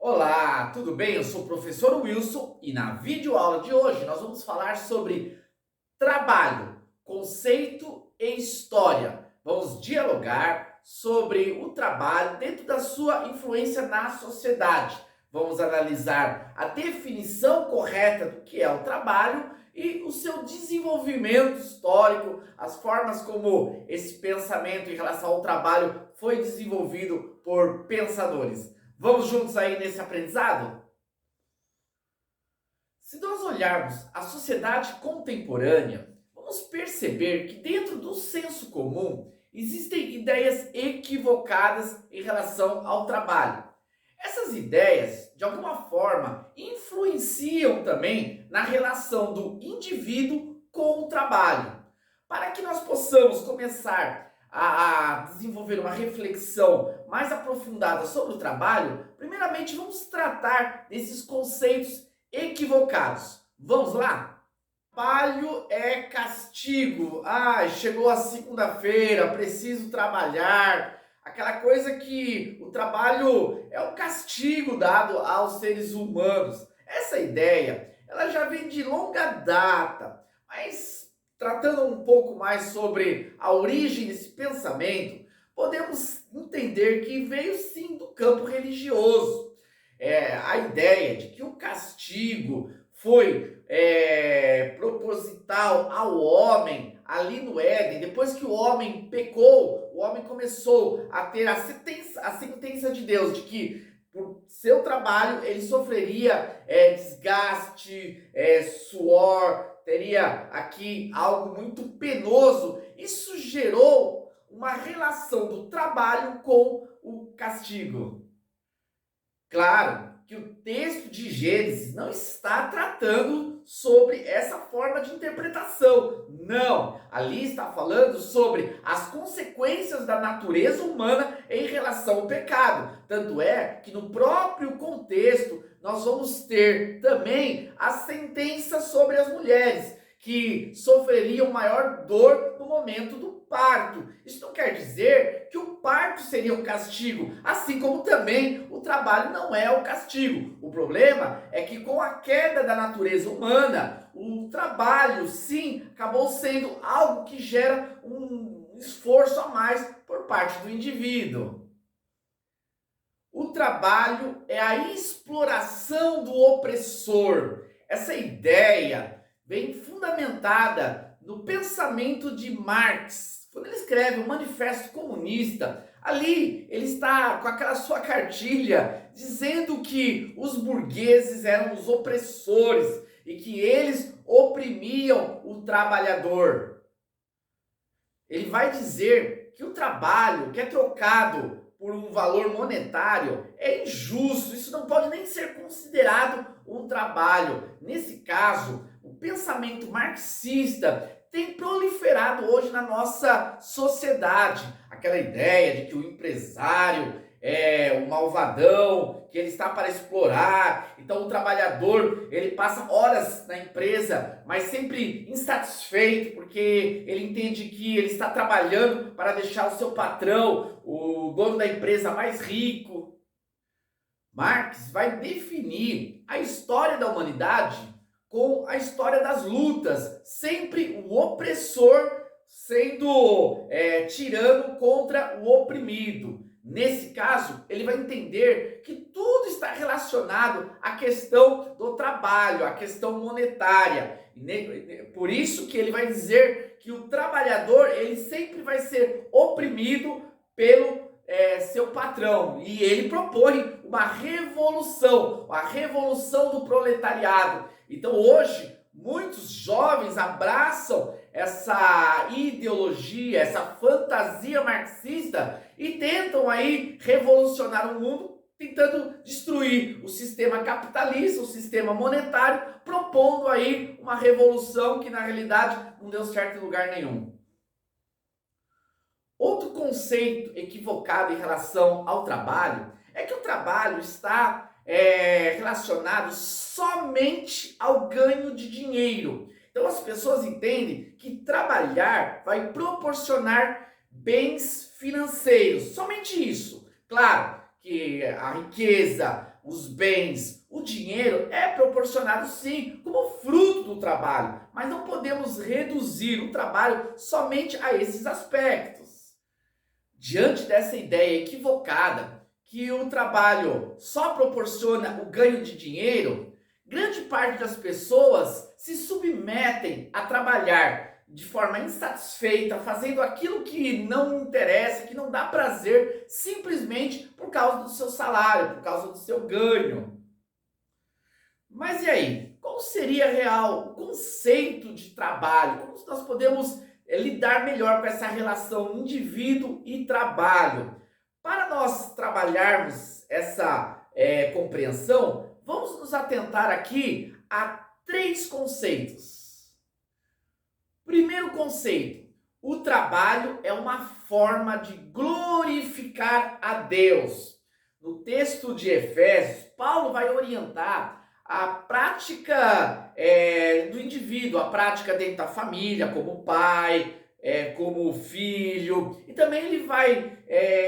Olá, tudo bem? Eu sou o professor Wilson e na videoaula de hoje nós vamos falar sobre trabalho, conceito e história. Vamos dialogar sobre o trabalho dentro da sua influência na sociedade. Vamos analisar a definição correta do que é o trabalho e o seu desenvolvimento histórico, as formas como esse pensamento em relação ao trabalho foi desenvolvido por pensadores. Vamos juntos aí nesse aprendizado? Se nós olharmos a sociedade contemporânea, vamos perceber que dentro do senso comum existem ideias equivocadas em relação ao trabalho. Essas ideias, de alguma forma, influenciam também na relação do indivíduo com o trabalho. Para que nós possamos começar a desenvolver uma reflexão mais aprofundada sobre o trabalho, primeiramente vamos tratar desses conceitos equivocados. Vamos lá? Trabalho é castigo. Ai, chegou a segunda-feira, preciso trabalhar. Aquela coisa que o trabalho é um castigo dado aos seres humanos. Essa ideia, ela já vem de longa data, mas tratando um pouco mais sobre a origem desse pensamento, podemos entender que veio sim do campo religioso. A ideia de que o castigo foi proposital ao homem ali no Éden, depois que o homem pecou, o homem começou a ter a sentença de Deus de que por seu trabalho ele sofreria desgaste, suor, teria aqui algo muito penoso. Isso gerou uma relação do trabalho com o castigo. Claro que o texto de Gênesis não está tratando sobre essa forma de interpretação. Não, ali está falando sobre as consequências da natureza humana em relação ao pecado. Tanto é que no próprio contexto nós vamos ter também a sentença sobre as mulheres que sofreriam maior dor no momento do parto. Isso não quer dizer que o parto seria um castigo, assim como também o trabalho não é o castigo. O problema é que com a queda da natureza humana, o trabalho sim acabou sendo algo que gera um esforço a mais por parte do indivíduo. O trabalho é a exploração do opressor. Essa ideia vem fundamentada no pensamento de Marx. Quando ele escreve o Manifesto Comunista, ali ele está com aquela sua cartilha dizendo que os burgueses eram os opressores e que eles oprimiam o trabalhador. Ele vai dizer que o trabalho que é trocado por um valor monetário é injusto, isso não pode nem ser considerado um trabalho. Nesse caso, o pensamento marxista tem proliferado hoje na nossa sociedade. Aquela ideia de que o empresário é o malvadão, que ele está para explorar. Então o trabalhador, ele passa horas na empresa, mas sempre insatisfeito, porque ele entende que ele está trabalhando para deixar o seu patrão, o dono da empresa, mais rico. Marx vai definir a história da humanidade com a história das lutas, sempre o opressor sendo tirano contra o oprimido. Nesse caso, ele vai entender que tudo está relacionado à questão do trabalho, à questão monetária. Por isso que ele vai dizer que o trabalhador ele sempre vai ser oprimido pelo seu patrão. E ele propõe uma revolução, a revolução do proletariado. Então hoje, muitos jovens abraçam essa ideologia, essa fantasia marxista e tentam aí revolucionar o mundo, tentando destruir o sistema capitalista, o sistema monetário, propondo aí uma revolução que na realidade não deu certo em lugar nenhum. Outro conceito equivocado em relação ao trabalho é que o trabalho está relacionado somente ao ganho de dinheiro. Então as pessoas entendem que trabalhar vai proporcionar bens financeiros, somente isso. Claro que a riqueza, os bens, o dinheiro é proporcionado sim como fruto do trabalho, mas não podemos reduzir o trabalho somente a esses aspectos. Diante dessa ideia equivocada que o trabalho só proporciona o ganho de dinheiro, grande parte das pessoas se submetem a trabalhar de forma insatisfeita, fazendo aquilo que não interessa, que não dá prazer, simplesmente por causa do seu salário, por causa do seu ganho. Mas e aí? Qual seria real o conceito de trabalho? Como nós podemos lidar melhor com essa relação indivíduo e trabalho? Para nós trabalharmos essa compreensão, vamos nos atentar aqui a três conceitos. Primeiro conceito: o trabalho é uma forma de glorificar a Deus. No texto de Efésios, Paulo vai orientar a prática do indivíduo, a prática dentro da família, como pai, como filho, e também ele vai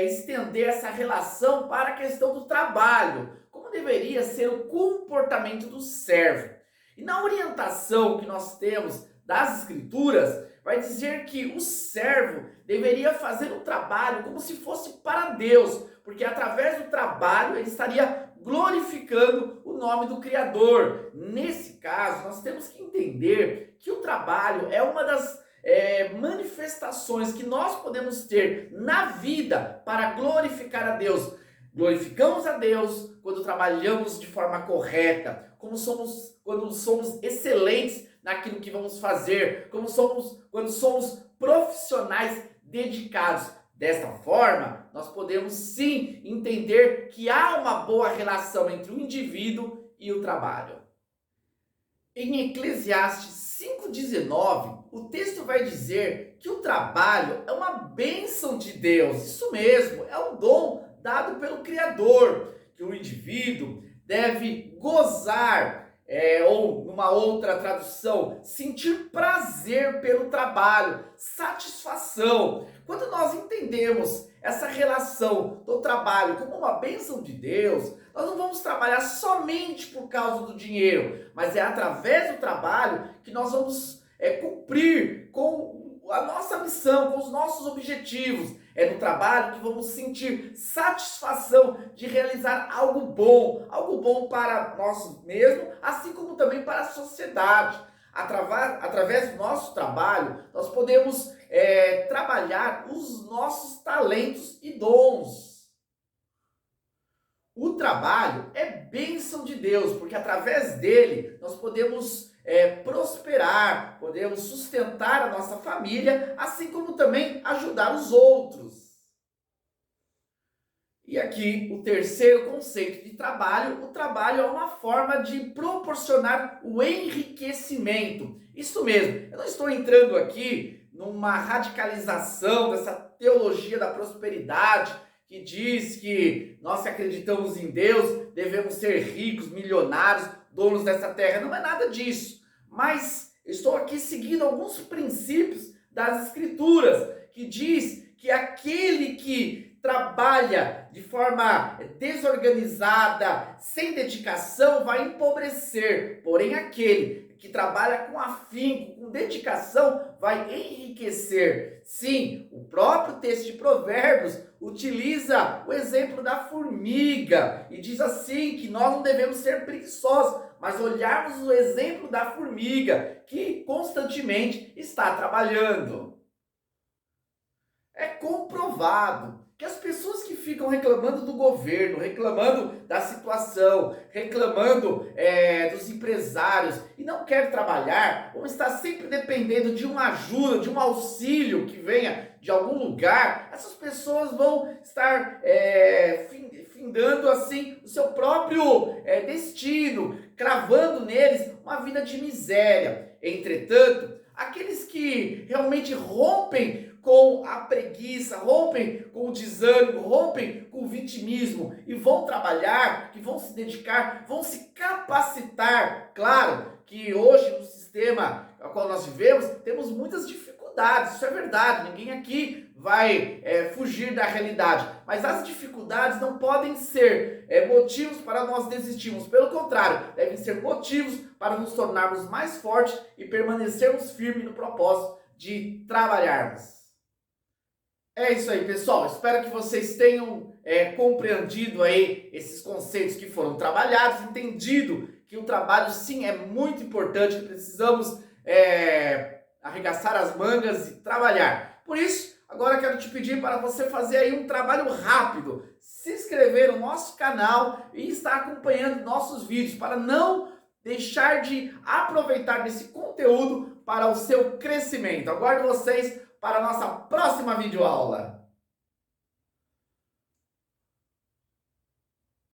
estender essa relação para a questão do trabalho, como deveria ser o comportamento do servo. E na orientação que nós temos das Escrituras, vai dizer que o servo deveria fazer o trabalho como se fosse para Deus, porque através do trabalho ele estaria glorificando o nome do Criador. Nesse caso, nós temos que entender que o trabalho é uma das manifestações que nós podemos ter na vida para glorificar a Deus. Glorificamos a Deus quando trabalhamos de forma correta, quando somos excelentes naquilo que vamos fazer, quando somos profissionais dedicados. Desta forma, nós podemos sim entender que há uma boa relação entre o indivíduo e o trabalho. Em Eclesiastes 5,19, o texto vai dizer que o trabalho é uma bênção de Deus. Isso mesmo, é um dom dado pelo Criador, que o indivíduo deve gozar, ou numa outra tradução, sentir prazer pelo trabalho, satisfação. Quando nós entendemos essa relação do trabalho como uma bênção de Deus, nós não vamos trabalhar somente por causa do dinheiro, mas é através do trabalho que nós vamos cumprir com a nossa missão, com os nossos objetivos. É no trabalho que vamos sentir satisfação de realizar algo bom para nós mesmos, assim como também para a sociedade. Através do nosso trabalho, nós podemos trabalhar os nossos talentos e dons. O trabalho é bênção de Deus, porque através dele nós podemos prosperar, podemos sustentar a nossa família, assim como também ajudar os outros. E aqui o terceiro conceito de trabalho: o trabalho é uma forma de proporcionar o enriquecimento. Isso mesmo, eu não estou entrando aqui numa radicalização dessa teologia da prosperidade, que diz que nós que acreditamos em Deus devemos ser ricos, milionários, donos dessa terra. Não é nada disso. Mas estou aqui seguindo alguns princípios das Escrituras, que diz que aquele que trabalha de forma desorganizada, sem dedicação, vai empobrecer. Porém, aquele que trabalha com afinco, com dedicação, vai enriquecer. Sim, o próprio texto de Provérbios utiliza o exemplo da formiga e diz assim que nós não devemos ser preguiçosos, mas olharmos o exemplo da formiga que constantemente está trabalhando. É comprovado que as pessoas que ficam reclamando do governo, reclamando da situação, reclamando dos empresários e não querem trabalhar, vão estar sempre dependendo de uma ajuda, de um auxílio que venha de algum lugar. Essas pessoas vão estar findando assim o seu próprio destino, cravando neles uma vida de miséria. Entretanto, aqueles que realmente rompem com a preguiça, rompem com o desânimo, rompem com o vitimismo e vão trabalhar, que vão se dedicar, vão se capacitar. Claro que hoje no sistema ao qual nós vivemos temos muitas dificuldades dificuldades, isso é verdade, ninguém aqui vai fugir da realidade, mas as dificuldades não podem ser motivos para nós desistirmos, pelo contrário, devem ser motivos para nos tornarmos mais fortes e permanecermos firmes no propósito de trabalharmos. É isso aí, pessoal. Espero que vocês tenham compreendido aí esses conceitos que foram trabalhados, entendido que o trabalho sim é muito importante, que precisamos arregaçar as mangas e trabalhar. Por isso, agora eu quero te pedir para você fazer aí um trabalho rápido, se inscrever no nosso canal e estar acompanhando nossos vídeos para não deixar de aproveitar desse conteúdo para o seu crescimento. Aguardo vocês para a nossa próxima videoaula.